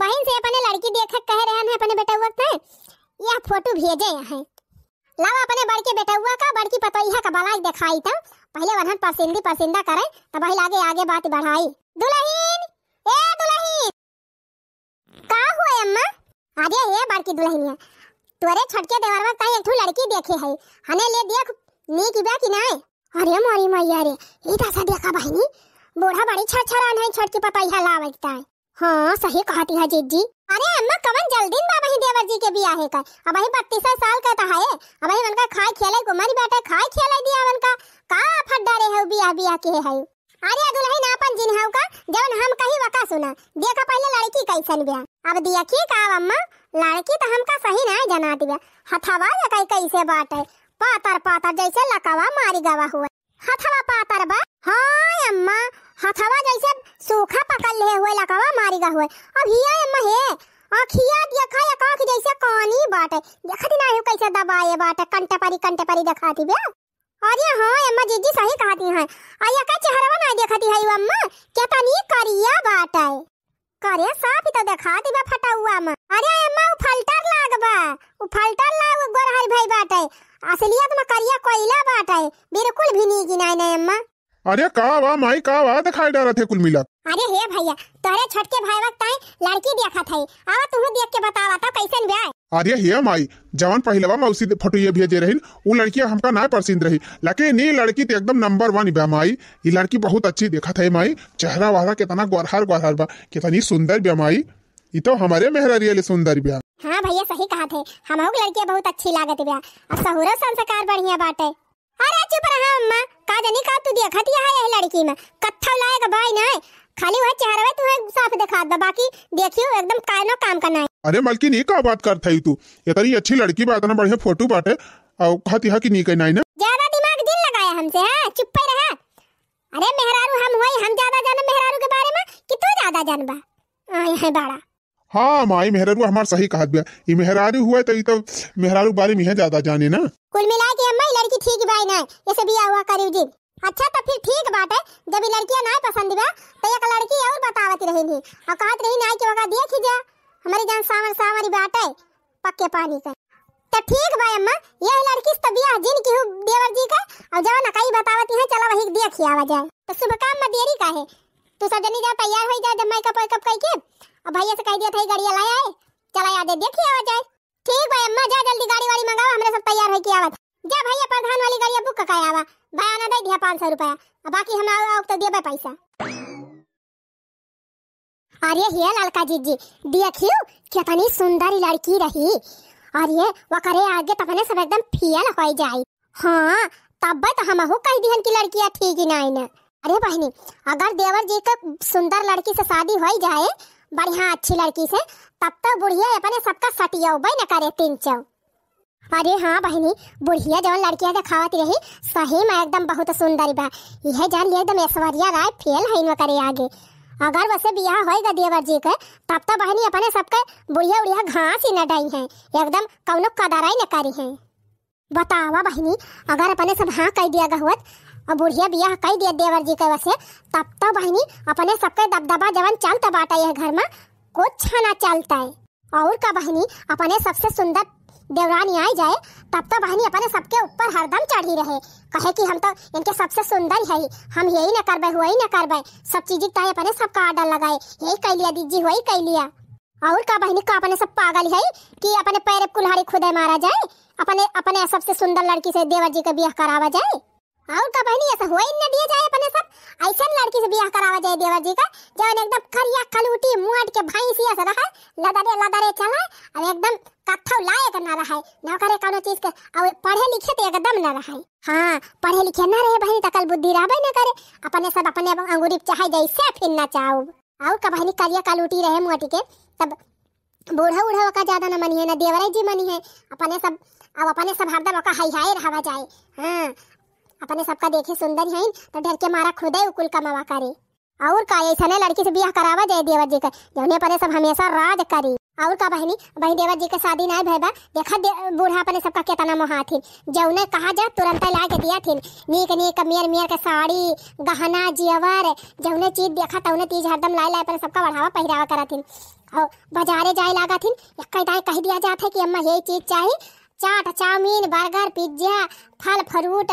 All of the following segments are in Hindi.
बहन से अपने लड़की देख कह रहे हैं अपने बेटा हुआ है यह फोटो भेजे हैं। लाओ अपने बड़के बेटा हुआ का बड़की पतोइया का बलाई दिखाई था पहले वरन पसंदा करे तब आगे आगे बात बढ़ाई। दुल्हन ए दुल्हन का हुआ अम्मा? अरे ये बड़की दुल्हनिया तोरे छटके देवरवा कहीं एक ठो लड़की देखे है हने ले देख नीक बा कि नहीं? अरे मोरी मैया रे इधर से देखा बहनी बूढ़ा बड़ी छरछरान है छटकी पतोइया लावता है। हाँ सही कहती है जीजी। अरे अम्मा कवन जल्दी बाबा ही देवर जी के बियाह है का अब ही 32 साल का है अब ही उनका खाए खेले कुमारी बेटा खाए खेले दिया उनका का फड्डा रे है बियाह के है। अरे दुल्हन अपन जिन है का जवन हम कही वका सुना देखा पहले लड़की कैसन बिया अब देखिए का अम्मा लड़की तो हमका सही नहीं जनाती बिया हथवा या कैसे बाटे पातर जैसे लकवा मारी गवा हुआ हथवा पातर बा। हाँ अम्मा हथवा जैसे सूखा पकड़ ले हुए लकवा मारी गा हुए अब हिया अम्मा है आखिया देखा या काख जैसे कानी बाटे देखती ना है कैसे दबाए बाटे कंटे परी दिखाती बे। अरे हाँ अम्मा जीजी सही कहती हैं आया का चेहरा ना देखती है अम्मा केतनी करिया बाटे करे साफ ही तो दिखाती बा फटा हुआ अम्मा। अरे अम्मा उ फिल्टर लागबा उ फिल्टर लाग गोरहर भाई बाटे असलियत में करिया कोयला बाटे बिल्कुल भी नहीं गिनाई नहीं अम्मा। अरे का वा माई का वा दिखाई डरा थे कुल मिला। अरे हे भैया तोरे छटके भाई वक्त आई लड़की देखा था आवा तू देख के बतावा था कैसन ब्याह। अरे हे माई जवान पहलवा मौसी फोटो ये भेजे रही वो लड़की हमका ना पसंद रही लेकिन ये लड़की तो एकदम नंबर 1 बा माई। ये लड़की बहुत अच्छी देखा था माई चेहरा वाला कितना गोरहर बा कितनी सुंदर बा माई ये तो हमारे मेहरारिया सुंदर बा। हाँ भैया सही कहा थे हमहु लड़की बहुत अच्छी लागत बा और सहुरा संस्कार बढ़िया बाटे। अरे चुप रहा अम्मा का जनी का तू देखती है ये लड़की में कत्था लाएगा भाई ना खाली वह चेहरा तू साफ दिखा दे बाकी देखियो एकदम कानो काम करना है। अरे मलकिन ये का बात करत है तू इतनी अच्छी लड़की बा इतना बढ़िया फोटो बाटे और कहती है कि नहीं कहना है ना ज्यादा दिमाग दिल लगाया हमसे है चुप पे रहा। अरे मेहरारू हम होई हम ज्यादा जाने मेहरारू के बारे में कि तू ज्यादा जानबा आए है बड़ा। हाँ माई मेहरारू हमार सही कहत बा ये मेहरारू हुआ तो ये तो मेहरारू बारे में ज्यादा जाने ना। कुल मिला के अम्मा लड़की ठीक बाई ना ऐसे बियाह हुआ करियो जी। अच्छा तो फिर ठीक बात है जब ये लड़कियां ना पसंद बा तो एक लड़की और बतावत रही और कहत रही ना कि वका देख जा हमारी जान सावरी बात है पक्के पानी का तो ठीक बा अम्मा यह लड़की से बियाह जिन की देवर जी का और जब ना कहीं बतावती है चला वही देख आवा जाए तो शुभ काम में देरी का है तू सब जनी जा तैयार हो जा जब मेकअप कई के अब भैया से कह दिया था गाड़ी लाया है चला आ दे देखिए आवा जाए। ठीक भाई अम्मा जा जल्दी गाड़ी वाड़ी मंगाओ हमरे सब तैयार है कि आवत जा भैया प्रधान वाली गाड़ी बुक का आवा भाई आना दे दिया 500 रुपया अब बाकी हम आओ तो देबे पैसा। अरे हे ललका जीजी देखियो कितनी सुंदर लड़की रही और ये वकरे आगे तपने सब एकदम फेल हो जाए। हाँ तब तो हमहु कह दिहन की लड़कियां ठीक ही नहीं ना। अरे बहनी अगर देवर जी का सुंदर लड़की से शादी हो जाए बढ़िया अच्छी लड़की से तब तो बुढ़िया अपने सबका सटिया न करे 3 चौ। अरे हाँ बहनी बुढ़िया जवन लड़कियां दिखावती रही सही में एकदम बहुत सुंदर बा यह जान लिए एकदम ऐश्वर्या राय फेल है न करे आगे अगर वैसे बियाह होएगा देवर जी के तब तो बहनी अपने सबके बुढ़िया उड़िया घास ही न डाई है एकदम कौनो कदराई न करी है। बतावा बहनी अगर अपने सब हाँ कह दिया हुआ और बुढ़िया बियाह कह दिया देवर जी के वैसे तब तो बहनी अपने सबके दबदबा जवन चलता बाटा यह घर में कुछ ना चलता है और का बहनी अपने सबसे सुंदर देवरानी आई जाए तब तो बहनी अपने सबके ऊपर हरदम चढ़ी रहे कहे कि हम तो इनके सबसे सुंदर है हम यही न करबे वही न करबे सब चीजें तो अपने सबका आर्डर लगाए यही कह लिया दीजी वही कह लिया और का बहनी का अपने सब पागल है कि अपने पैर कुल्हाड़ी खुदे मारा जाए अपने सबसे सुंदर लड़की से देवर जी का ब्याह करावा जाए और का बहनी ऐसा हो ही न दिया जाए अपने सब ऐसा लड़की से ब्याह करावा जाए देवर जी का जवन एकदम करिया कलूटी मुआट के भैंसिया से रहा लदरे चला और एकदम कत्थौ लायक न रहा न करे कोनो चीज के और पढ़े लिखे तो एकदम न रहा। हाँ पढ़े लिखे न रहे बहनी तकल बुद्धि रहबे न करे अपने सब अपने अंगूरी चाहे जैसे फिरना चाहो और का बहनी करिया कलूटी रहे मुआटी के तब बूढ़ा का ज्यादा न मनी है न देवरे जी मनी है अपने सब हरदम का हाई हाई रहवा जाए। हाँ अपने सबका देखे सुंदर है तो डर के मारा खुदे उकुल कमावा करे और का ऐसा लड़की से ब्याह करावा जाए देवर जी का जौने पर सब हमेशा राज करी और का बहनी बहन देवर जी के शादी नहीं भइबा देखा बूढ़ा अपने सबका केतना मोहाथिन जौने कहा जा तुरंत ला के दिया थिन नीक नीक मियर मियर के साड़ी गहना जेवर जौने चीज देखा तौने चीज हरदम लाई लाई अपने सबका बढ़ावा पहिरावा कराथिन और बाजारे जाए लागा थिन एक कह दिया जात है कि अम्मा यही चीज चाहिए चाट चाउमीन बर्गर पिज्जा फल फ्रूट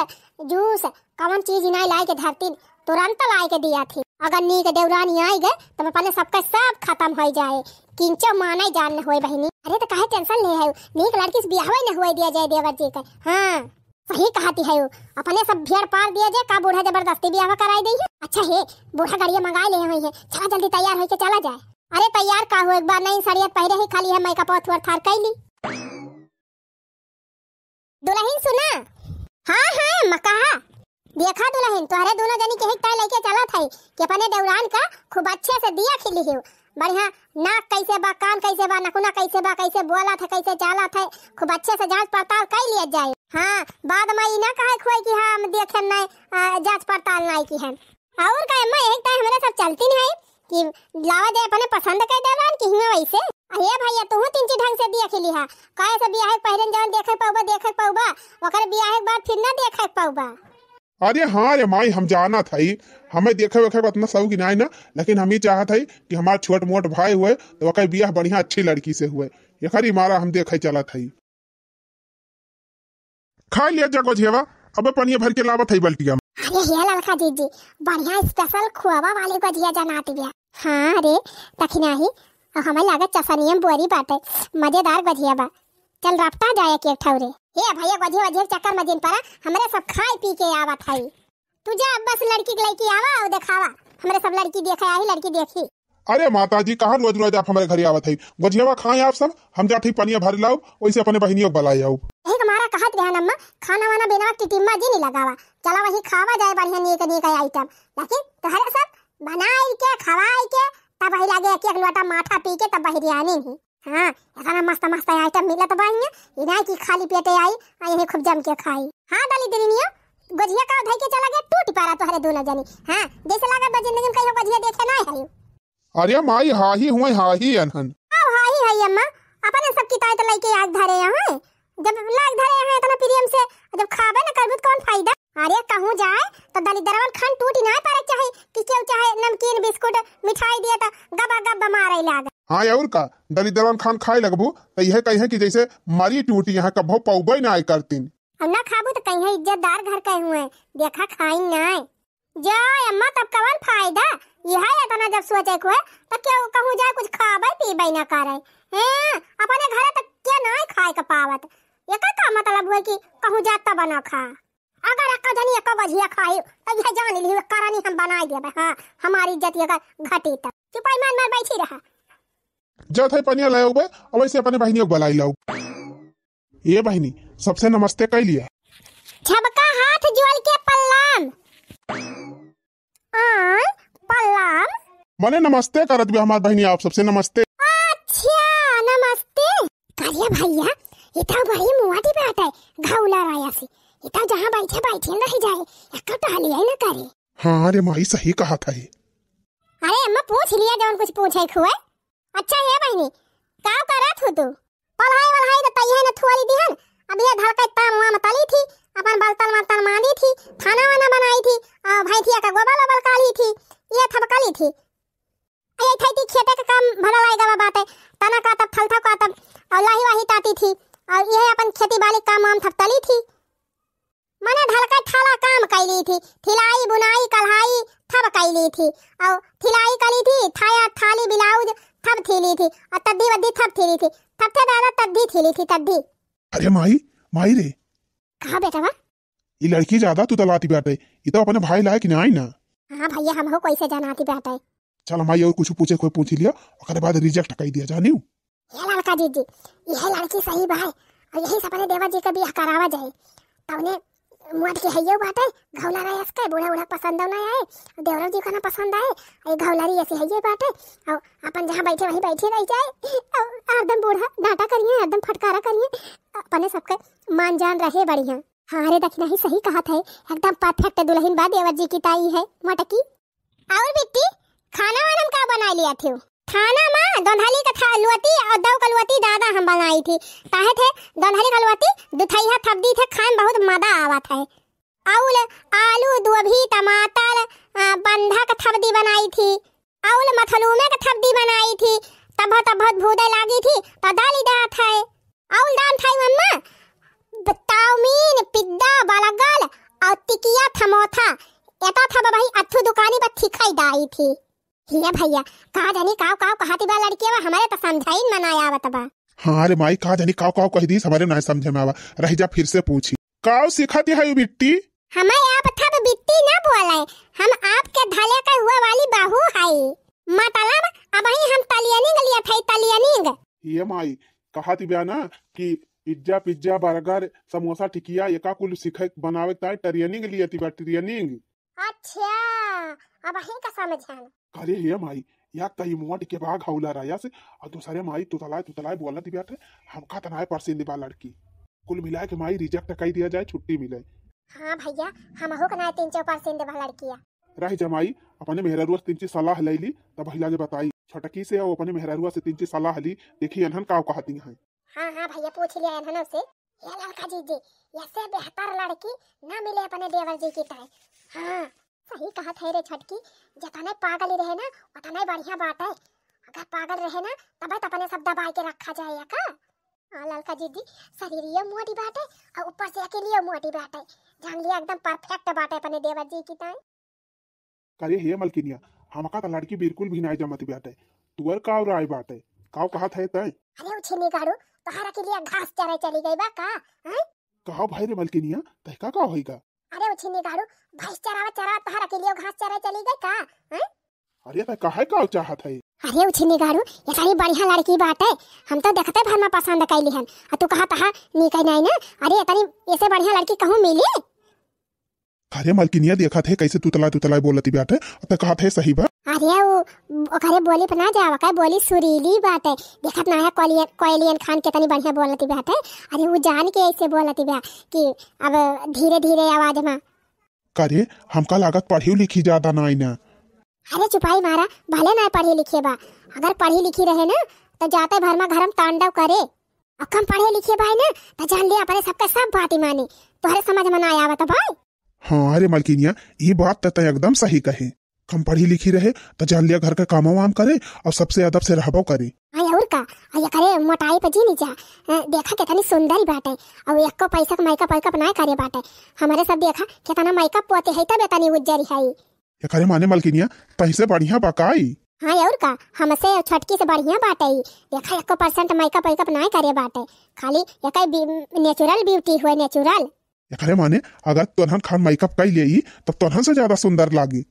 जूस कौन चीज नहीं लाई के धरतीन तुरंत लाई के दिया थी अगर नीक देवरानी आई गए तो अपने सबका सब खत्म हो जाए किंचो माना जान न होए बहनी अरे तो काहे टेंशन ले है नीक लड़की से बियाह न हुए दिया जाए देवर जी का हाँ सही कहती है अपने सब भेड़ पार दिया जाए का बूढ़ा जबरदस्ती बियाह कराई दी है अच्छा है बूढ़ा गाड़िया मंगा ले हुई है चला जल्दी तैयार होके चला जाए अरे तैयार का हो एक बार नहीं सड़ियत पहले ही खाली है मेकअप और थार कैली दुल्हन सुना हाँ हाँ मकाहा देखा दुल्हन तुम्हारे दोनों जनी के हित लेके चला था कि अपने देवरान का खूब अच्छे से दिया खिली हो बढ़िया नाक कैसे बा कान कैसे बा नकुना कैसे बा कैसे बोला था कैसे चाला था खूब अच्छे से जांच पड़ताल कर लिया जाए हाँ बाद में ना कहे खोई कि हाँ हम देखे नहीं जांच पड़ताल नहीं की है और का मैं एक टाइम हमारे सब चलती नहीं कि लावा दे अपने पसंद कर देवरान कि हिंगा वैसे अरे भैया तू तीन चीज ढंग से दिया खिली हा काहे से बियाह पहले जान देखे पाऊबा ओकर बियाह के बाद फिर ना देखे पाऊबा अरे हाँ रे माई हम जाना था हमें देखे वेखे उतना शौक नहीं ना लेकिन हम ही चाहत है कि हमारे छोट मोट भाई हुए तो वह बियाह बढ़िया अच्छी लड़की से हुए ये खरी मारा हम देखे चला था खा लिया जगो झेवा अब पनिया भर के लावत है बल्टिया में अरे हे ललका दीदी बढ़िया स्पेशल खुआवा वाले को दिया जनाती बिया हाँ अरे तखना ही हमें लागत चसनियम बुआरी बाटे मजेदार गजिया बा चल रफ्ता जाए के ठौरे हे भैया गजिया चक्कर में जिन परा हमरे सब खाए पी के आवत है तू जा बस लड़की के लेके आवा और दिखावा हमरे सब लड़की देखे आई लड़की देखी अरे माता जी कहाँ रोज रोज आप हमारे घर आवत है गजिया खाए आप सब हम जाते पनिया भर लाओ वैसे अपने बहनियों बुलाई आओ एक हमारा कहत गया नम्मा खाना वाना बिना टिटिम्मा जी नहीं लगावा चला वही खावा जाए बढ़िया नीक नीक आइटम लेकिन तोहरे सब बनाई के खवाई के तब वही लागे एक लोटा माठा पी के तब वही आनी ही हाँ इतना मस्त मस्त आइटम मिला तो बढ़िया इना की खाली पेटे आई यही खूब जम के खाई हाँ दली दिनियो गजिया का धई के चला गया टूट पारा तोहरे दोनों जनी हाँ जैसे लगा बा जिंदगी में कहियो गजिया देखे ना है अरे माई हा ही हुए हा ही अनहन हां हाई है अम्मा अपने सब की ताई तो लेके आग धरे यहाँ जब लाग धरे हैं इतना प्रियम से जब खाबे ना करबुत कौन फायदा अरे कहूं जाए तो दलिदरवन खान टूटी ना पारे चाहे कि केउ चाहे नमकीन बिस्कुट मिठाई दिए तो गबा गबा मारे लाग हाँ और का दलिदरवन खान खाए लगबू तो यह कहे कि जैसे मारी टूटी यहाँ कभो पौबे ना आए करतीन हम ना खाबू तो कहीं इज्जतदार घर के हुए देखा खाई ना जाए अम्मा तब कवन फायदा यह है इतना जब सोचे को तो क्यों कहूं जाए कुछ खाबे पीबे ना करे हैं अपने घर तक क्या ना खाए का पावत ये का मतलब है कि कहूं जाता बना खा अगर अक्का जनी अक्का गजिया खाई तो यह जान ली करानी हम बना देबे हां हमारी इज्जत ये घटी तक चुपाई मार मार बैठी रहा जब थे पनिया लाओ बे और वैसे अपने बहनियों बुलाई लाओ ये बहनी सबसे नमस्ते कह लिया झबका हाथ जोड़ के पल्लाम पल्लाम मने नमस्ते करत भी हमार बहनी आप सबसे नमस्ते अच्छा नमस्ते करिया भैया इतना बड़ी मुआटी बैठा है घावला राया से इतना जहां बैठे बैठे रह जाए एक टहली है ना करे हाँ अरे माई सही कहा था अरे अम्मा पूछ लिया जौन कुछ पूछे खुए अच्छा है बहनी का करत हो तू पढ़ाई वढ़ाई तो तैयार न थुआली दिहन अब ये धड़का ताम वहां तली थी अपन बलतल मांदी थी खाना वाना बनाई थी भैंसिया का गोबर ओबर काली थी ये थबकली थी ये थई थी खेते का काम भला लाएगा बात है तना का तब थलथा का तब और लाही वाही ताती थी और ये अपन खेती बाड़ी काम वाम थपतली थी मने ढलका ठाला काम कैली थी थिलाई बुनाई कढ़ाई थब कैली थी और थिलाई कली थी थाया थाली ब्लाउज थब थीली थी और तद्दी वद्दी थब थीली थी थब थे दादा तद्दी थीली थी तद्दी अरे माई माई रे कहाँ बेटा बा ये लड़की ज्यादा तू तलाती बैठे ये तो अपने भाई लायक नहीं ना हाँ भैया हम हो कैसे जनाती बैठे चल माई और कुछ पूछे कोई पूछ लिया और बाद रिजेक्ट कर दिया जानी ये लड़का दीदी यह लड़की सही भाई और यही सपने देवा जी का बियाह करावा जाए तवने मुआट के हइयो बाटे घौला रहे इसके बूढ़ा बूढ़ा पसंद ना आए देवरा जी का ना पसंद आए ये घौलारी ऐसे हइयो बाटे और अपन जहां बैठे वहीं बैठे रह जाए और एकदम बूढ़ा डांटा करिए एकदम फटकारा करिए अपने सबके मान जान रहे बढ़िया हाँ रे दक्षिणा ही सही कहा था एकदम परफेक्ट दुल्हन बा देवर जी की ताई है मटकी और बिट्टी खाना वाना का बना लिया थे खाना मां दोंधाली दलहली का था लुअती और दो कलुअती दादा हम बनाई थी। काहे थे दलहली कलुअती दुथैया थपदी थे, खाए में बहुत मजा आवत है। औल आलू दुभी टमाटर बंधा का थपदी बनाई थी। औल मथलूमे का थपदी बनाई थी। तब भूदे लागी थी तो दाली दात है। औल दान था मम्मा चाउमीन पिज्जा बलगल और टिकिया थमोथा एता था भाई अथु दुकानी पर ठिकाई दाई थी। हिया भैया का जानी काव कहती बा लड़की बा हमारे तो समझाई मनाया आवत बा। हाँ रे माई का जानी काव कह दी हमारे ना समझे में आवा। रही जा फिर से पूछी काव सिखाती है बिट्टी। हमें आप था बिट्टी ना बोले, हम आपके धाले का हुआ वाली बाहू है। मतलब अब हम तलियानी गलिया थे तलियानी। ये माई कहती बया ना कि पिज्जा पिज्जा बर्गर समोसा टिकिया एका कुल सिखे बनावे ता ट्रेनिंग लिए थी ट्रेनिंग। अच्छा अब का समझान। अरे हे माई या कई मोट के भाग हौला राया से और दूसरे माई तुतलाए बोलना थी बैठे हमका तनाए परसेंट बा लड़की कुल मिला के माई रिजेक्ट कर दिया जाए छुट्टी मिले। हां भैया हम हो कना 3% बा लड़किया रही जमाई अपने मेहरारुआ से 3 सलाह लैली तब हिला के बताई छटकी से और अपने मेहरारुआ से 3 सलाह ली देखी अनहन का कहती है। हां भैया पूछ लिया अनहन से ये लड़का जी ऐसे बेहतर लड़की ना मिले अपने देवर जी की तरह। हां सही कहा थे रे छटकी, जतने पागल ही रहे ना उतने बढ़िया बात है। अगर पागल रहे ना तब अपने सब दबाई के रखा जाए का। लड़का जी शरीरिया मोटी बात है और ऊपर से अकेली मोटी बात है, जान लिया एकदम परफेक्ट बात है अपने देवर जी की तरह। करे हे मलकिनिया हमका तो लड़की बिल्कुल भी नहीं जमती बात है तुअर का राय बात है काव कहा थे तय। अरे उछनी गाड़ू तोहरा के लिए घास चराई चली गई बा का हैं कहा भाई रे मलकिनिया तहका का होईगा। अरे उछनी गाड़ू भैंस चरावा तोहरा के लिए घास चराई चली गई का हैं। अरे त काहे का चाहत है। अरे उछनी गाड़ू ये सारी बढ़िया लड़की बात है, हम तो देखते भर में पसंद कैली हन और तू कहा तहा निकई नहीं ना। अरे इतनी ऐसे बढ़िया लड़की कहूं मिली। अरे मलकिनिया देखा थे कैसे तुतला बोलती बात है तो कहा थे सही बात। अरे वो बोली पर ना जावा का बोली सुरीली बात है, देखत ना है कोयलियन खान के तनी बढ़िया बोलती बात है। अरे वो जान के ऐसे बोलती बा कि अब धीरे धीरे आवाज में। करे हमका लागत पढ़ी लिखी ज्यादा ना ना। अरे चुपाई मारा भले ना पढ़ी लिखी बा, अगर पढ़ी लिखी रहे ना तो जाते भर में घरम तांडव करे और कम पढ़े लिखे भाई ना तो जान लिया अपने सबका सब बात ही माने तोहरे समझ में ना आया भाई। हाँ अरे मलकिनिया ये बात तो एकदम सही कहे, कम पढ़ी लिखी रहे तो जान लिया घर का काम वाम करे और सबसे अदब से रहबो करे। और का ये करे मोटाई पे जी नहीं जा देखा कितनी सुंदर बात है और एक को पैसा मेकअप ना करे बात है। हमारे सब देखा कितना मेकअप पोते है तब इतनी उज्जरी है। ये करे माने मलकिनिया पैसे बढ़िया बकाई। हाँ और का हमसे छटकी से बढ़िया बात है। देखा 1% मेकअप ना करे बात है, खाली एक नेचुरल ब्यूटी हुए नेचुरल। ये करे माने अगर तोहन खान मेकअप कर ले तब तोहन से ज्यादा सुंदर लागी।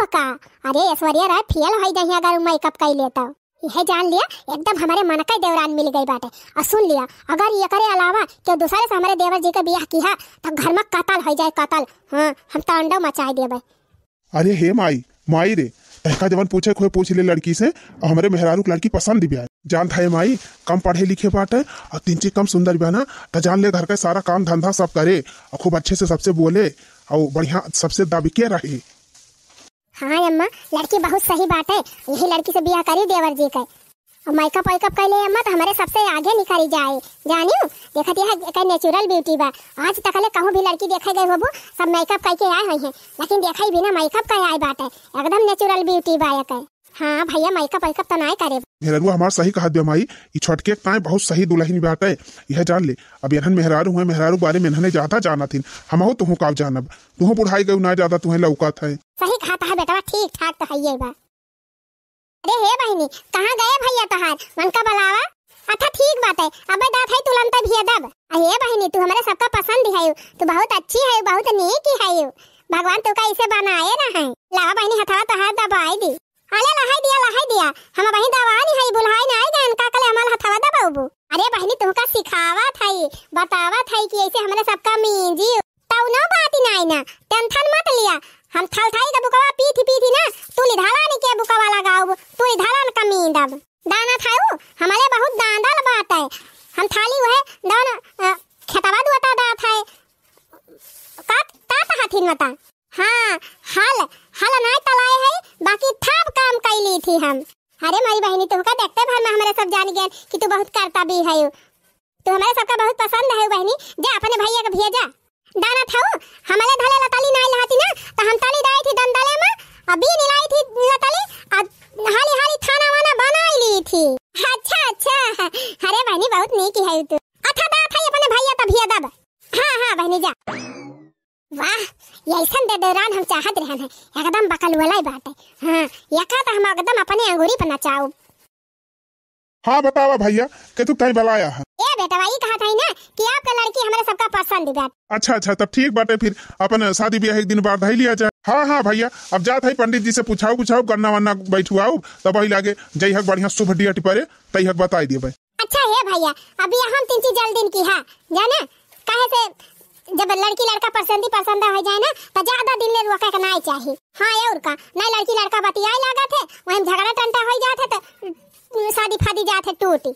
बका अरे ऐश्वर्या राय फेल हो जाए अगर मेकअप कर लेता। यह जान लिया एकदम हमारे मन का देवरान मिल गई बात है। और सुन लिया अगर ये करे अलावा क्यों दूसरे से हमारे देवर जी का ब्याह किया तो घर में कतल हो जाए कतल। हाँ हम तांडव मचाए देवे। अरे हे माई रे तहका जवन पूछे खोए पूछ ले लड़की से और हमारे मेहरारू लड़की पसंद भी आए। जान था माई कम पढ़े लिखे बात है और 3 कम सुंदर भी ना तो जान ले घर का सारा काम धंधा सब करे और खूब अच्छे से सबसे बोले और बढ़िया सबसे दाबिके रहे। हाँ अम्मा लड़की बहुत सही बात है, यही लड़की से ब्याह करी देवर जी का और मेकअप कर ले अम्मा तो हमारे सबसे आगे निकली जाए। जानियो देखती है नेचुरल ब्यूटी बा। आज तक ले कहूँ भी लड़की देखे गए हो सब मेकअप करके आए हुए हैं, लेकिन देखा ही बिना मेकअप का आए बात है एकदम नेचुरल ब्यूटी बा। हाँ भैया मेकअप तो ना करे। मेहरारू हमार सही कहा दिया माई ये छटके ताए बहुत सही दुल्हन बात है। यह जान ले अब यहन मेहरारू हुए मेहरारू बारे में इन्होंने ज्यादा जाना थी हम तुहू का जानब तुहू बुढ़ाई गई ना ज्यादा तुम्हें लौकत है। सही खाता है बेटा ठीक ठाक तो है ये बात। अरे हे बहनी कहाँ गए भैया तहार मन का बलावा। अच्छा ठीक बात है अब दात है तुलंता भी अदब। अरे बहनी तू हमारे सबका पसंद है, तू बहुत अच्छी है बहुत नेक है, भगवान तू का इसे बनाए ना है। लावा बहनी हथवा तो हाथ दबाई दी। अरे लहाई दिया हम बहनी दवा नहीं है बुलहाई ना आएगा इनका कल हमारा हथवा दबाऊ। अरे बहनी तू का सिखावा था बतावा था कि ऐसे हमारे सबका मींजी तू ना बात ही ना टेंशन मत लिया। हम थल थाई का बुकवा पीथी ना तू लिधाला नहीं के बुकवा लगाओ तू लिधाला न कमीन दब दाना थाऊ हमारे बहुत दांदल बात है। हम थाली हुए दाना खेतवा दुआता दात है का हाथिन मता। हाँ हल ना तलाए है बाकी थाप काम कैली थी हम। अरे मेरी बहनी तुमका देखते भर में जान गए कि तू बहुत करता भी है। तू हमारे सबका बहुत पसंद है बहनी। जा अपने भैया का भेजा दाना थाओ हमारे धले लताली नहीं लहाती ना तो हम ताली दाई थी दंदले में अभी निलाई थी लताली हाली हाली खाना वाना बना ली थी। अच्छा अच्छा अरे बहनी बहुत नीक है तू। अच्छा दा था अपने भैया का भेजा दब। हां हां बहनी जा। वाह ऐसा दे दौरान हम चाहत रहन है एकदम बकल वाला बात है। हां यका तो हम एकदम अपने अंगूरी पर नचाओ। हाँ बतावा भैया के तू कहीं बुलाया है? ए बेटा वही कहा था ना कि आपका लड़की हमारे सबका पसंद है। अच्छा अच्छा तब ठीक बाटे फिर अपन शादी ब्याह एक दिन बाद धई लिया जाए। हाँ हाँ भैया अब जात है पंडित जी से पूछाओ गन्ना वन्ना बैठुआओ तब वही लागे जई हक बढ़िया शुभ डियट परे तई हक बताई दिए भाई। अच्छा है भैया अभी हम 3 चीज जल्दी की है जाने काहे से जब लड़की लड़का पसंद हो जाए ना तो ज्यादा दिन ले रुका के नहीं चाहिए। हाँ और का नहीं लड़की लड़का बतियाए लागत है वहीं झगड़ा टंटा हो जात है तो शादी फादी जात है टूटी।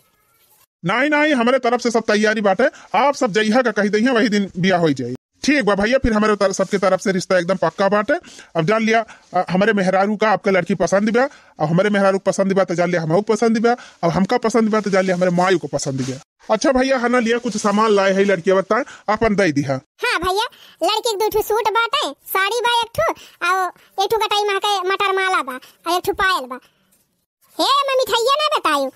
नहीं हमारे तरफ से सब तैयारी बात है आप सब जइहा का कही दही वही दिन बिया हो जाए। ठीक बा भैया फिर हमारे सबके तरफ से रिश्ता एकदम पक्का बात है। अब जान लिया हमारे मेहरारू का आपका लड़की पसंद बा और हमारे मेहरारू पसंद बा तो जान लिया हमको पसंद बा और हमका पसंद बा तो जान लिया हमारे मायू को पसंद बा। अच्छा भैया हना लिया कुछ सामान लाए है लड़की बताए अपन दे दिहा। हाँ भैया लड़की के 2 सूट बाटे साड़ी बा एक ठो और एक ठो कटाई मटर माला बा और एक ठो पायल बा। हे मैं मिठाइया ना बतायो।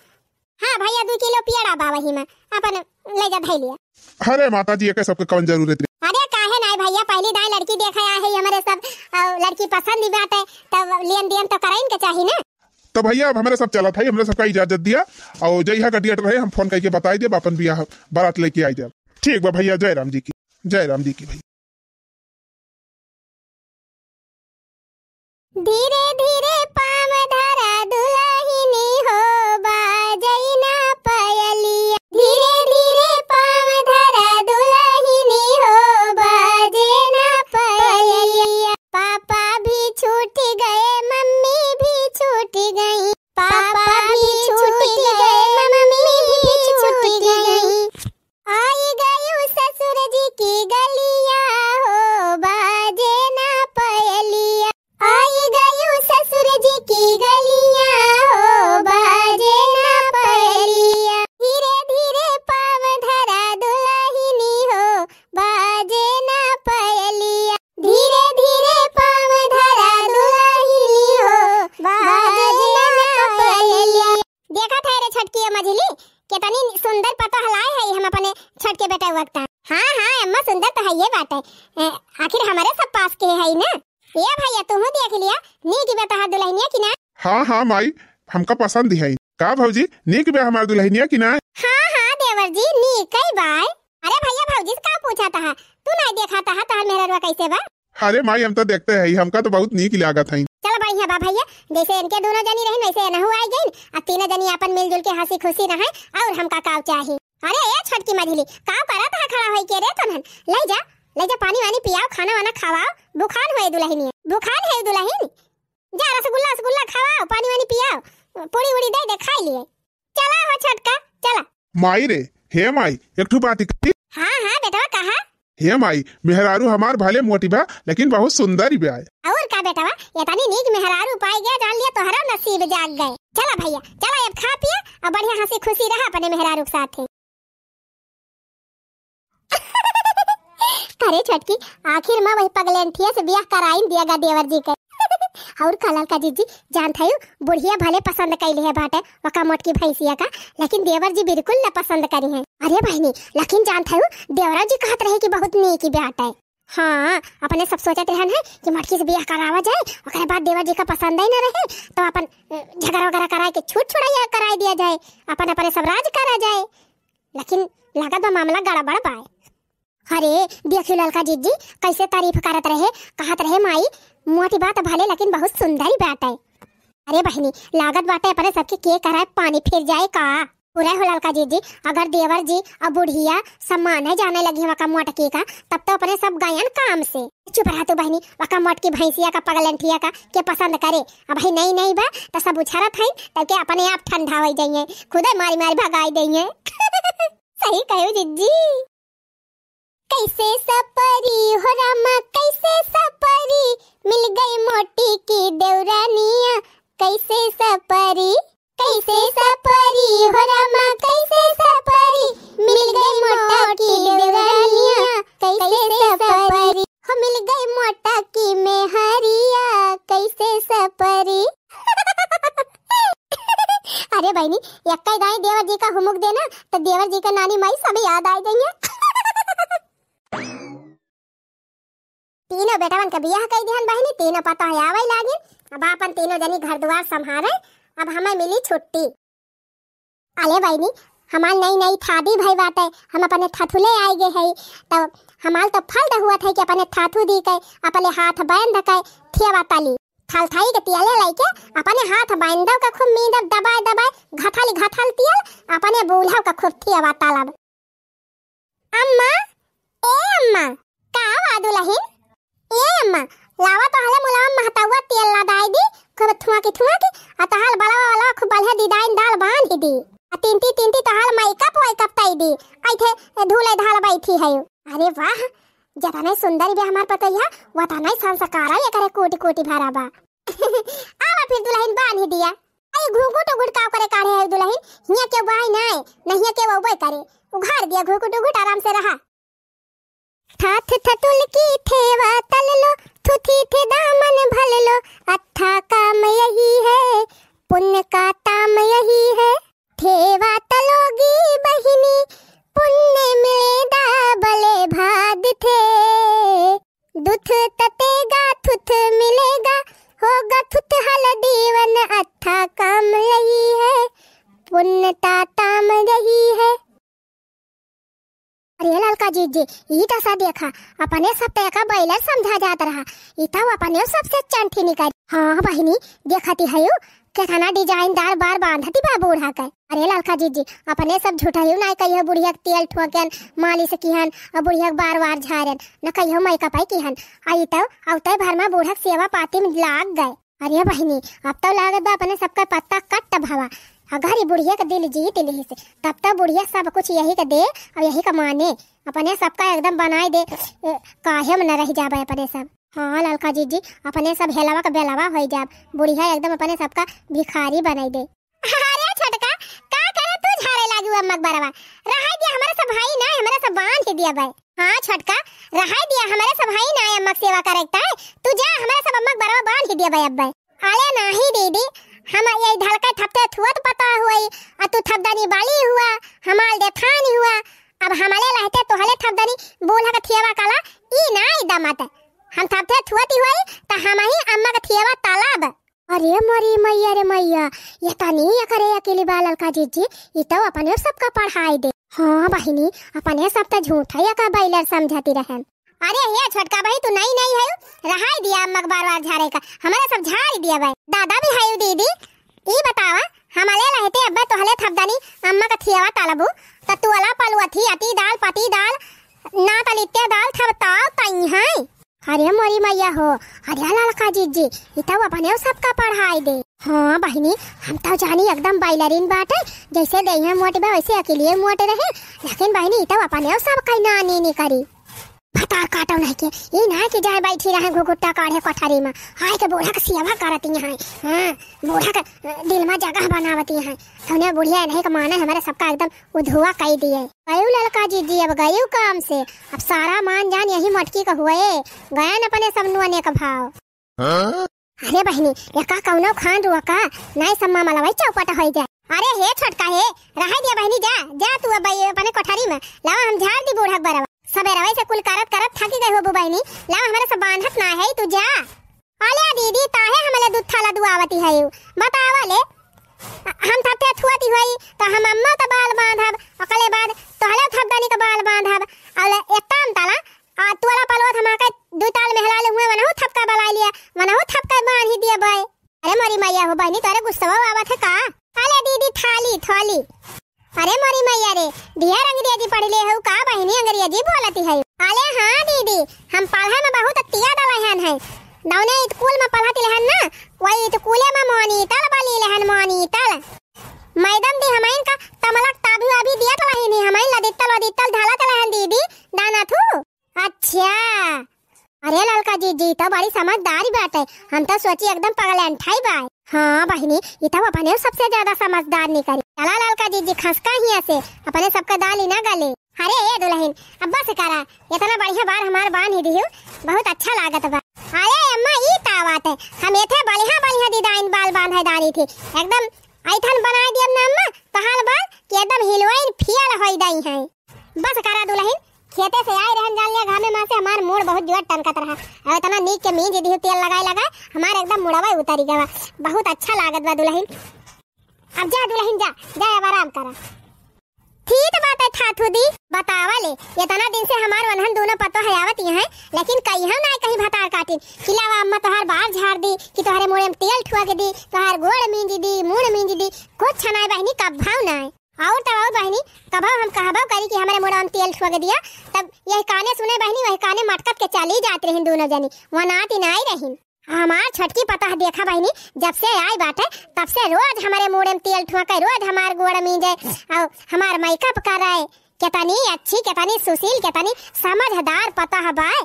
हाँ भैया 2 किलो पियड़ा बा वही में अपन ले जा धई लिया। अरे माता जी के सबके कौन जरूरत है? अरे काहे नहीं भैया पहली दाई लड़की देखा है हमारे सब लड़की पसंद ही बात है तब लेन देन तो कराइन के चाहिए ना। तो भैया अब हमारे सब चला था हमने सबका इजाजत दिया और जइहा का डेट रहे हम फोन करके बताई दे अपन बियाह बारात लेके आई जाए। ठीक बा भैया जय राम जी की भैया। धीरे धीरे पाम धरा दुल्हनी हो बाजई ना पायलिया धीरे धीरे पाम धरा दुल्हनी हो बाजे ना पायलिया। पापा भी छूट गए मम्मी भी छूट गई पापा भी छूट गए मम्मी भी छूट गई। आई गई ससुर जी की गलियां हो बाजे ना पायलिया आई गई ससुर जी की गलियां हो बाजे ना पायलिया। धीरे धीरे पाव धरा दुल्हनी हो बाजे ना पायलिया धीरे धीरे पाव धरा दुल्हनी हो बाजे ना पायलिया। देखा था रे छटकी मझली कितनी सुंदर पता हलाए है हम अपने छठ के बेटा वक्त। हाँ हाँ अम्मा सुंदर तो है ये बात है आखिर हमारे सब पास के है ना। ये भैया तुम देख लिया नीक बेटा दुल्हनिया की ना? हाँ माई हमका पसंद है का भौजी नीक बे हमार दुल्हनिया की ना? हाँ देवर जी नीक कई बार। अरे भैया भौजी से का पूछा था तू नहीं देखा था तो मेरा रुआ कैसे बा? अरे माई हम तो देखते हैं हमका तो बहुत नीक लागत है। चलो बढ़िया बा भैया जैसे इनके दोनों जनी रहे वैसे नहु आई गई अब 3 जनी अपन मिलजुल के हंसी खुशी रहे और हमका काव चाहिए। अरे ये छटकी मझली काव करा था खड़ा होई के रे तनन ले जा पानी वानी पियाओ खाना वाना खवाओ बुखार है दुल्हनी जा रसगुल्ला खवाओ पानी वानी पियाओ पूरी उड़ी दे खाई लिए। चला हो छटका चला। माई रे हे माई एक ठो बात की। हाँ बेटा कहा? हे माई मेहरारू हमार भले मोटी बा लेकिन बहुत सुंदर बा। और का बेटा ये तनी नीक मेहरारू पाई गया जान लिया तोहरा नसीब जाग गए। चला भैया चला अब खा पिया और बढ़िया हंसी खुशी रहा अपने मेहरारू के साथ। अरे छटकी आखिर मां वही पगलेंठिया से ब्याह कराइन दियागा देवर जी के। और कलल का जीजी जान थायु बुढ़िया भले पसंद कैली है बाटे वका मोटकी भैंसिया का लेकिन देवर जी बिल्कुल न पसंद करी है। अरे बहनी लेकिन जान थायु देवरा जी कहत रहे कि बहुत नीक बेटा है। हाँ अपने सब सोचते रहन है कि मटकी से ब्याह करावा जाए ओकरे बाद देवर जी का पसंद ही न रहे तो अपन झगड़ा वगैरह कराए के छूट छुड़ाइया कराई दिया जाए अपन अपने सब राज करा जाए लेकिन लागत बा मामला गड़बड़ पाए। अरे देखियो ललका जीजी कैसे तारीफ करत रहे कहत रहे माई मोटी बात भले लेकिन बहुत सुंदर बात है। अरे बहनी लागत बाटे अपने सबके के कराए पानी फिर जाए का पूरा हो ललका जीजी अगर देवर जी और बुढ़िया सम्मान है जाने लगी वका मोटकी का तब तो अपने सब गायन काम से। चुप रहा तू बहनी वका मोटकी भैंसिया का पगलंठिया का के पसंद करे अब भाई नहीं बा तो सब उछारत है तब के अपने आप ठंडा हो जाइए खुद मारी भगाई देंगे। सही कहो जीजी। कैसे सपरी हो रामा कैसे सपरी मिल गई मोटी की देवरानिया कैसे सपरी हो कह गए देवर जी का हुमुक देना तो देवर जी का नानी माई सब याद आ जाएंगे। तीनों बेटावन का बियाह कई दिहन बहनी, तीनों पता है आवे लागिन। अब अपन तीनों जनी घर द्वार संभाले, अब हमें मिली छुट्टी। अले बहनी हमार नई नई थादी भई बाटे, हम अपने थथुले आए गए है, तो हमार तो फल हुआ था कि अपने थाथू दी के अपने हाथ बांध के थियावा तली थल थाई के तियाले लेके अपने हाथ बांधव का खूब मींदब दबाए दबाए घथल तियल अपने बूढ़ा का खूब थियावा तलब। अम्मा ए अम्मा का वादू लहिन ए अम्मा लावा तो हले मुलाम महतावा तेल लदाई दी खूब थुआ की अतहाल बलावा वाला खूब बलहे दिदाइन दाल बांध दी तीनती तहाल मेकअप ताई दी आइथे धूले धाल बैठी है। अरे वाह जतने सुंदरी भी हमार पतैया वतने संस्कारा ये करे कोटी भराबा। आवा फिर दुल्हन बांध दिया आई घुघुट उघुट का करे काढ़े है दुल्हन हिया के बाई नहीं के वो बई करे उघाड़ दिया घुघुट उघुट आराम से रहा। थाथ थतुल की थेवा तल लो थुथी थे दामन भल लो अच्छा काम यही है पुण्य का ताम यही है थेवा तलोगी बहिनी पुण्य मिलेगा भले भाग थे दुथ ततेगा थुथ मिलेगा होगा थुथ हल दीवन अच्छा काम यही है पुण्य का ताम यही है। अरे ललका जी ईटा सा देखा अपने सब तयका बैलर समझा जाता रहा इता अपने सबसे चंठी निकाल। हाँ बहिनी देखती है केतना डिजाइनदार बार बांधती बा बूढ़ा के। अरे ललका जी अपने सब झूठायु ना कहियो बुढ़िया तेल ठोकन माली से किहन और बुढ़िया बार झारन न कहियो मेकअप आई किहन आई तो औते भर में बूढ़ा सेवा पाती में लाग गए। अरे बहिनी अब तो लागत बा अपने सबका पत्ता कट भावा अगर ये बुढ़िया का दिल जीत ली से तब तक बुढ़िया सब कुछ यही का दे और यही का माने अपने सबका एकदम बनाए दे काहे में न रह जाबे अपने सब। हाँ ललका जी अपने सब हेलावा का बेलावा हो जाब बुढ़िया एकदम अपने सबका भिखारी बनाई दे। अरे छोटका का करे तू झाड़े लागी अम्मा बरवा रहा दिया हमारे सब भाई ना हमारे सब बांध के दिया भाई। हाँ छोटका रहा दिया हमारे सब भाई ना अम्मा सेवा करता है तू जा हमारे सब अम्मा बरवा बांध के दिया भाई अब भाई। अरे नहीं दीदी हम ये ढलका थपते थुआ तो पता हुई और तू थपदानी बाली हुआ हमाल देथानी हुआ अब हमारे रहते तो हले थपदानी बोला का थियावा काला ई ना एकदम आते हम थपते थुआती हुई तो हम ही अम्मा का थियावा तालाब। अरे मोरी मैया रे मैया ये तनी ये करे अकेली बाल ललका जी ये तो अपने सबका पढ़ाई दे। हाँ बहिनी अपने सब तो झूठा या का बैलर समझती रहे। अरे ये छोटका भाई तू नहीं है रहा दिया अम्मा बार झाड़े का हमारे सब झाड़ दिया भाई दादा भी है दीदी ई बतावा हमारे रहते अब तो हले थपदानी अम्मा का थियावा तालबू तो तू अला पलुआ थी अति दाल पति दाल ना तलित्या दाल थपताव तई है। अरे मोरी मैया हो अरे ललका जी इतना अपने सबका पढ़ाई दे। हाँ बहिनी हम तो जानी एकदम बैलरीन बाटे जैसे दही मोटे बा वैसे अकेले मोटे रहे लेकिन बहिनी इतना अपने सब कहीं नानी नहीं करी फटार काटो नहीं के ये ना कि जाए बैठी रहे घुघुट्टा काढ़े कोठारी में हाय के बूढ़ा का सेवा करती है। हाँ बूढ़ा का दिल में जगह बनावती है तो बुढ़िया नहीं का माना हमारे सबका एकदम उधुआ कह दिए। गयू ललका जी अब गयू काम से अब सारा मान जान यही मटकी का हुए गया न अपने सब नुआने का भाव। अरे बहनी एका कौनो खान रुआ का नहीं सम्मा मलवाई चौपट हो जाए। अरे हे छोटका हे रहा दिया बहनी जा तू अब अपने कोठारी में लावा हम झाड़ दी बूढ़ा बरवा सबेरा वैसे कुल करत थकी गए हो बहनी लावा हमारे सब बांधत ना है तू जा। अले दीदी ताहे हमले दूध थाला दुआवती है बतावा ले हम थपते थुआती हुई तो हम अम्मा का बाल बांधब अकले बाद तो हले थपदानी का बाल बांधब अले एताम ताला आ तोला पलवत हमाके दो ताल में हलाले हुए वनहु थपका बलाई लिया वनहु थपका बांध ही दिया भाई। अरे मोरी मैया हो बहनी तोरे गुस्सा आवत है का। अले दीदी थाली अरे मोरी मैया रे दिया अंग्रेजी पढ़ ले हो का बहनी अंग्रेजी बोलती है। अले हाँ दीदी हम पढ़ाई में बहुत तिया दलहन है दौने स्कूल में पढ़ाती लहन ना वही स्कूल में मॉनिटर वाली लहन मॉनिटर मैडम दी हमाइन का तमलक ताबी अभी दिया तो लहन हमाइन लदितल ढाला तो लहन दीदी दाना थू। अच्छा अरे ललका जी तो बड़ी समझदारी बात है हम तो सोची एकदम पगल अंठाई बाय। हाँ बहनी ये तो अपने सबसे ज्यादा समझदार नहीं करी चला ललका जी खसका ही से अपने सबका दाल ही ना गले। अरे ये दुल्हन अब बस करा इतना बढ़िया बार हमारे बांध ही दियो बहुत अच्छा लागत बा। अरे अम्मा ये का बात है हम इथे बढ़िया डिजाइन बाल बांधे डाली थी एकदम ऐठन बनाए दियम ना अम्मा तहाल बाल कि एकदम हिलवाइन फियल होई दाई है। बस करा दुल्हन खेते से आए रहन जान लिया घामे मां से हमार मूड बहुत जोर टनकत रहा। अब इतना नीक के मींज दी तेल लगाए हमार एकदम मुड़वा उतारी गवा। बहुत अच्छा लागत बा दुल्हन। अब जा दुल्हन जा जा अब आराम करा। ठीक बात है ठाठू दी बतावा ले इतना दिन से हमार वनहन दोनों पतो है आवत है लेकिन कहीं हम ना कहीं भतार काटिन खिलावा अम्मा तोहार बाल झाड़ दी कि तोहरे मुड़े में तेल ठुआ के दी तोहार गोड़ मींज दी मुड़ मींज दी कुछ छनाए बहनी कब भाव ना और तब और बहनी कब हम कहबो करी कि हमारे मुड़ा में तेल ठुआ के दिया तब यही काने सुने बहनी वही काने मटकत के चली जात रही दोनों जनी वनाती ना आई रही। हमार छटकी पता देखा बहनी जब से आई बाटे तब से रोज हमारे मुड़े में तेल ठुआ के रोज हमार गोड़ मींजे और हमार मेकअप कराए कितनी अच्छी कितनी सुशील कितनी समझदार पता है बाय।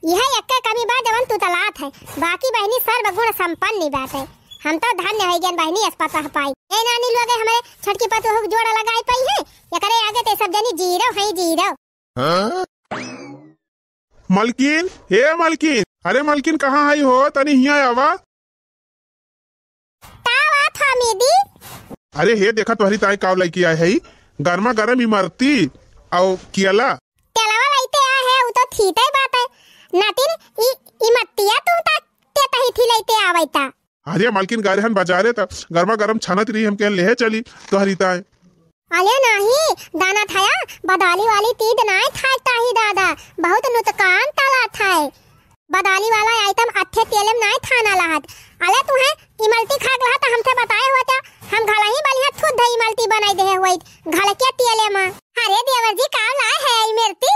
यह एक कमी बा जवन तू तलात है बाकी बहनी सर्वगुण संपन्न बात है। हम तो धन्य है गन बहनी इस पता पाई ए नानी लोग हमारे छटकी पतो हो जोड़ा लगाई पाई है ये करे आगे ते सब जनी जीरो है जीरो। मलकिन हे मलकिन अरे मलकिन कहाँ आई हो तनी हिया आवा। तावा था मीदी अरे हे देखा तुम्हारी ताई काव लड़की आई है गर्मा गर्म इमरती और कियाला तेलावा लाइते आ है वो तो थीते बात है नातिन इमतिया तुम ते तही थी लाइते आवैता। अरे मलकिन गारेहन बाजारे त गर्मा गर्म छानत रही हम के ले चली तुम्हारी ताई। अले नहीं दाना थाया बदाली वाली तीद नाय थाता ही दादा बहुत नुतकान तला थाए बदाली वाला आइटम अच्छे तेल में नाय थाना लहत। अले तुम्हें इमलती खाक लहा त हमसे बताए होता हम घला ही बलिया खुद इमलती बनाई दे होई घल के तेले में। अरे देवर जी का ला है इमरती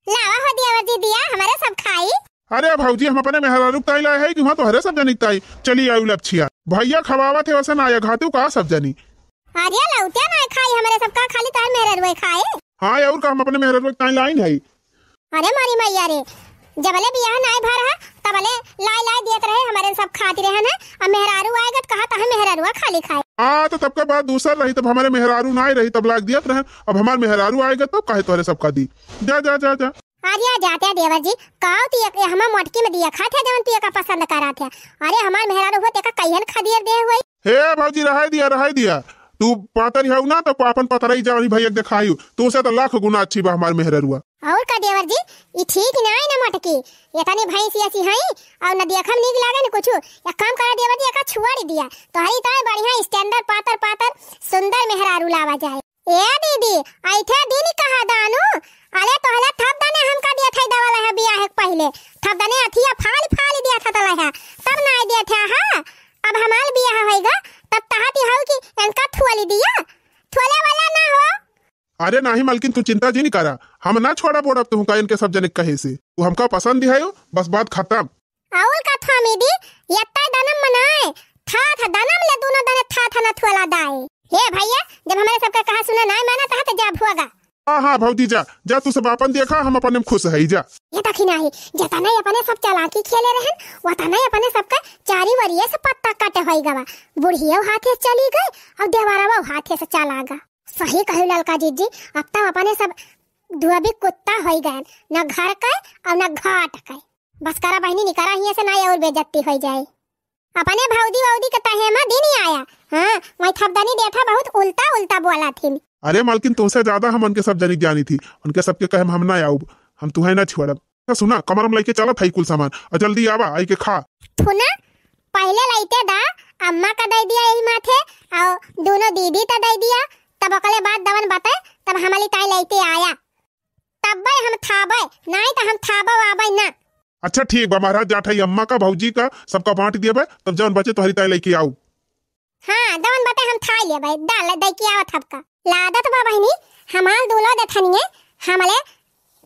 लावा हो देवर जी दिया हमारे सब खाई। अरे भौजी हम अपने मेहरारू ताई लाए है कि वहाँ तो हरे सब जनी ताई चली आई लपछिया भैया खवावा थे वैसे ना आया घातू का सब जनी। अरे लौटे ना खाई हमारे सबका खाली तार मेहरारू खाए। हाँ और का हम अपने मेहरारू ताई लाइन है। अरे मारी मैया रे जबले बियाह नाय भर है तबले लाई देत रहे हमारे सब खाती रहे ना अब मेहरारू आएगा तो कहा था मेहरारू खाली खाए। हाँ तो तब का बात दूसर रही तब हमारे मेहरारू ना रही तब लाग दिया रहे अब हमारे मेहरारू आएगा तब कहे तोहरे सबका दी जा जा जा जा। अरे जाते देवर जी काऊ ती हम मोटकी में दिया खाते जवन तू का पसंद करा थे। अरे हमार मेहरारू हो तेका कहियन खदियर दे हुई। हे भौजी रहाई दिया तू पातर है ना तो अपन पतरई जावनी भैया दिखायू तू से तो लाख गुना अच्छी बा हमार मेहरारूआ। और का देवर जी ई ठीक ना है ना मोटकी इतनी भैंसी ऐसी है और न देखम नीक लागे न कुछ एक काम करा देवर जी का छुआड़ी दिया तोहरी तो बढ़िया स्टैंडर्ड पातर सुंदर मेहरारू लावा जाए। ए दीदी आइथे दिन कहा दानू अरे तोहला थप दाने हमका दिया था दवा लहा बियाह के पहले थप दाने अथिया फाल दिया था तलहा तब ना दिया था। हां अब हमार बियाह होएगा तब तहाती हाउ कि इनका थुआली दिया थुआले वाला ना हो। अरे नहीं मलकिन तू चिंता जी नहीं करा हम ना छोड़ा बोड़ अब तुम का इनके सब जने कहे से तू हमका पसंद है बस बात खत्म। और का था मीदी यत्ता दनम मनाए था दनम ले दोनों दने था ना थुआला दाए। हे भैया जब हमारे सबका कहा सुना ना माना ता जा भुआगा। हाँ भौजी जा तू सब अपन देखा हम अपने में खुश है जा। ये तखी नहीं जता नहीं अपने सब चालाकी खेले रहन वता नहीं अपने सबका चारी वरिये से पत्ता काटे होई गवा बुढ़िया हाथे चली गई और देवारावा हाथे से चला गा। सही कहू ललका जीजी अब तो अपने सब दुआबी कुत्ता होई गए न घर का और न घाट का। बस करा बहनी निकरा हिया से ना और बेइज्जती हो जाए। अपने भौदी के तहेमा दिन ही आया। हां वही थपदानी देखा बहुत उल्टा बोला थी। अरे मालकिन तुमसे ज्यादा हम उनके सब जनी जानी थी उनके सबके कहे हम ना आऊ हम तुम्हें ना छोड़ब। सुना कमर में लेके चला था कुल सामान और जल्दी आवा आई के खा। थुना पहले लाइते दा अम्मा का दे दिया यही माथे और दोनों दीदी का दे दिया तब अकले बाद दवन बताए तब हमारी ताई लाइते आया तब हम थाबे नहीं तो हम थाबा आबे ना। अच्छा ठीक बा महाराज जाठाई अम्मा का भौजी का सबका बांट दिया भाई तब जौन बचे तुम्हारी ताई लेके आऊ। हाँ दवन बते हम खा ले भाई दाल दे के आवत सबका लादत बा बहनी हमार दूल्हा दथनिए हमले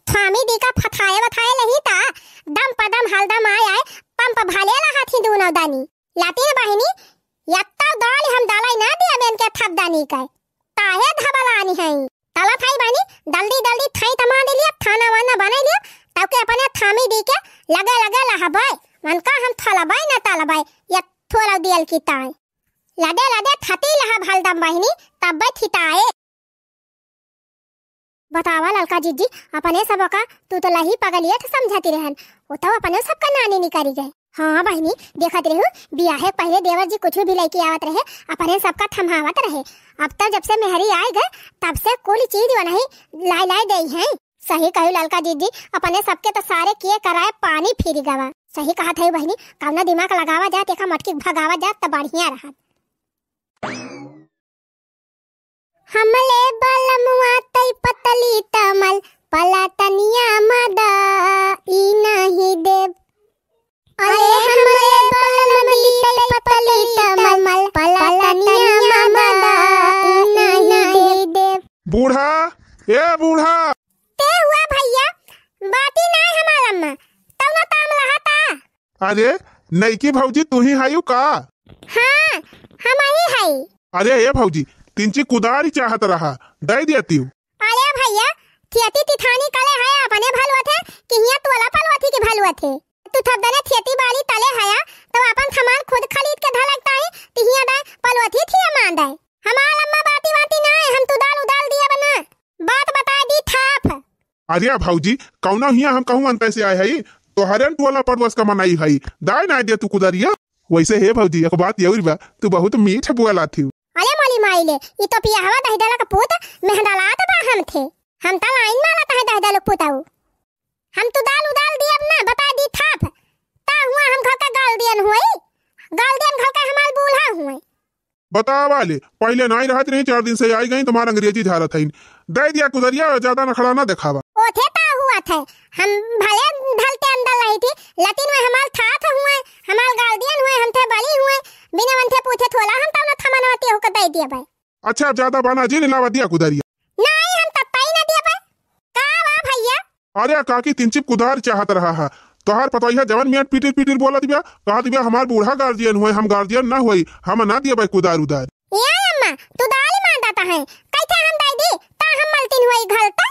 थामी दी का फथाए नहीं ता दम पदम हलदम आए पंप भाले लहा थी दोनों दानी लाती बहनी यत्ता दाल हम दालाई ना दिया बेन के थप दानी का ताहे धबलानी है तला थाई बहनी जल्दी थाई तमा दे लिया खाना वाना बना लिया तब के अपने थामी दी के लगा लहा भाई मन का हम थला भाई ना ताला भाई ये थोड़ा दियल की ताई लदे थती लहा हलदम बहनी तब थिताए। बतावा ललका जीजी अपने सब का तू तो लही पगलियत समझती रहन वो तो अपने सबका नानी निकरी गए। हाँ बहनी देखत रहू बियाहे पहले देवर जी कुछ भी लेके आवत रहे अपने सबका थमावत रहे। अब तक जब से मेहरी आए गए तब से कोई चीज नहीं लाई लाई गई है। सही कहू ललका दीदी अपने सबके तो सारे किए कराए पानी फिर गवा। सही कहा था बहनी कौना दिमाग लगावा जा तेका मटकी भगावा जा तो बढ़िया रहा। हमले बलमुआ तई पतली तमल पलटनिया मदा ई नहीं देव। अरे हमले बलमुआ तई पतली तमल पलटनिया मदा ई नहीं देव। बूढ़ा ए बूढ़ा ते हुआ भैया बाती नहीं हमारा अम्मा तब ना ताम रहा था। अरे नईकी भौजी तू ही हायू का? हाँ हम ही है। अरे ये भौजी तिंची कुदारी चाहत रहा दे देती हूँ। अरे भैया थियती तिथानी कले है अपने भलवा थे कि हिया तोला पलवा थी कि भलवा थे तू थप दने थियती बाली तले हया तो अपन सामान खुद खरीद के धलकता है कि हिया दे पलवा थी मान दे। हमार अम्मा बाती बाती ना हम तू दाल उदाल दिया बना बात बता दी थाप। अरे भौजी कौना हिया हम कहूँ अंत से आए है तो हरन टोला पड़वस का मनाई है दाई ना दे तू कुदरिया। वैसे हे भौजी एक बात ये बा तू बहुत मीठ बुआला थी। अरे मोली माइले ये तो पिया हवा दहदला का पूत मेहंदालात बा हम थे हम त लाइन माला तह दहदल पुताऊ हम तो दाल उदाल दियब ना बता दी थाप ता हुआ हम घर का गाल दियन घर का हमार बूढ़ा हुए। बता वाले पहले नहीं रहत नहीं 4 दिन से आई गई तुम्हारा अंग्रेजी झारत है दे दिया कुदरिया ज्यादा नखड़ा ना दिखावा। ओथे ता हुआ थे हम भले ढलते अंदर रही थी लेकिन में हमार थाथ हुए हमार गार्डियन हुए हम थे बली हुए बिना मन थे पूछे थोला हम त ना थमनवती हो के दे दिया भाई। अच्छा ज्यादा बाना जी लावा दिया कुदरिया नहीं हम तत्ता ही ना दिया भाई का वा भैया। अरे काकी तिनचिप कुदार चाहत रहा है तोहार पता है जवन मिनट पीटिर पीटिर बोला दिया कहा दिया हमार बूढ़ा गार्जियन हुए हम गार्जियन ना हुई हम ना दिया भाई कुदार उदार। ये अम्मा तू दाल मान दाता है कैसे हम दाई दी ता हम मलतिन हुई घलते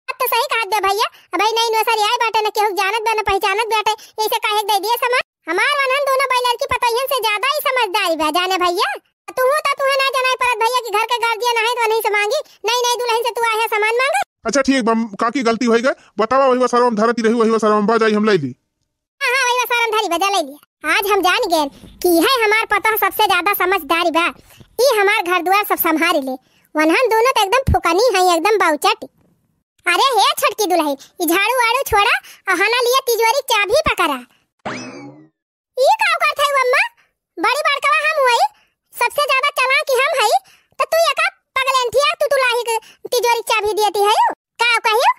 अब तो सही कहा दे भैया भाई नहीं नो सारी आई बाटे ना केहू जानत बा ना पहचानत बाटे ऐसे काहे दे दिए समझ हमार वनहन दोनों बैलर की पतइयन से ज्यादा ही समझदारी बा जाने भैया। तू हो ता तुहे ना जानाई परत भैया कि घर के गार्जियन है तो नहीं से मांगी नहीं दुल्हन से तू आए सामान मांगे। अच्छा ठीक बम काकी गलती हो गई बतावा वही सरम धरती रही वही सरम बाजाई हम ले ली। हां वही सरम धरी बजा ले लिया। आज हम जान गए कि है हमार पता सबसे ज्यादा समझदारी बा ई हमार घर द्वार सब संभाल ले वनहन दोनों तो एकदम फुकनी है एकदम बाउचट। अरे हे छटकी दुल्हन ई झाड़ू वाड़ू छोड़ा और हना लिया तिजोरी चाबी पकड़ा ई का करत है अम्मा बड़ी बड़कवा हम हुई सबसे ज्यादा चालाक हम है तो तू एका पगलेंठिया तू लाही तिजोरी चाबी देती है का कहियो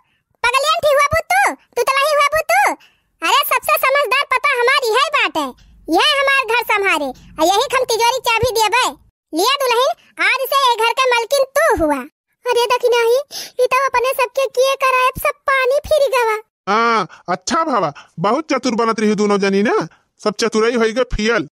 पगलेंठी हुआ तू तो लाही हुआ तू। अरे सबसे समझदार पता हमारी है बात है यह हमार घर संभाले और यही हम तिजोरी चाबी देबे लिया दुल्हन आज से ये घर का मालकिन तू हुआ। अरे दखिना ही ये तो अपने सबके किए कराए सब पानी फिर गवा। हां अच्छा भावा बहुत चतुर बनत रही दोनों जनी ना सब चतुराई होई गए फियल।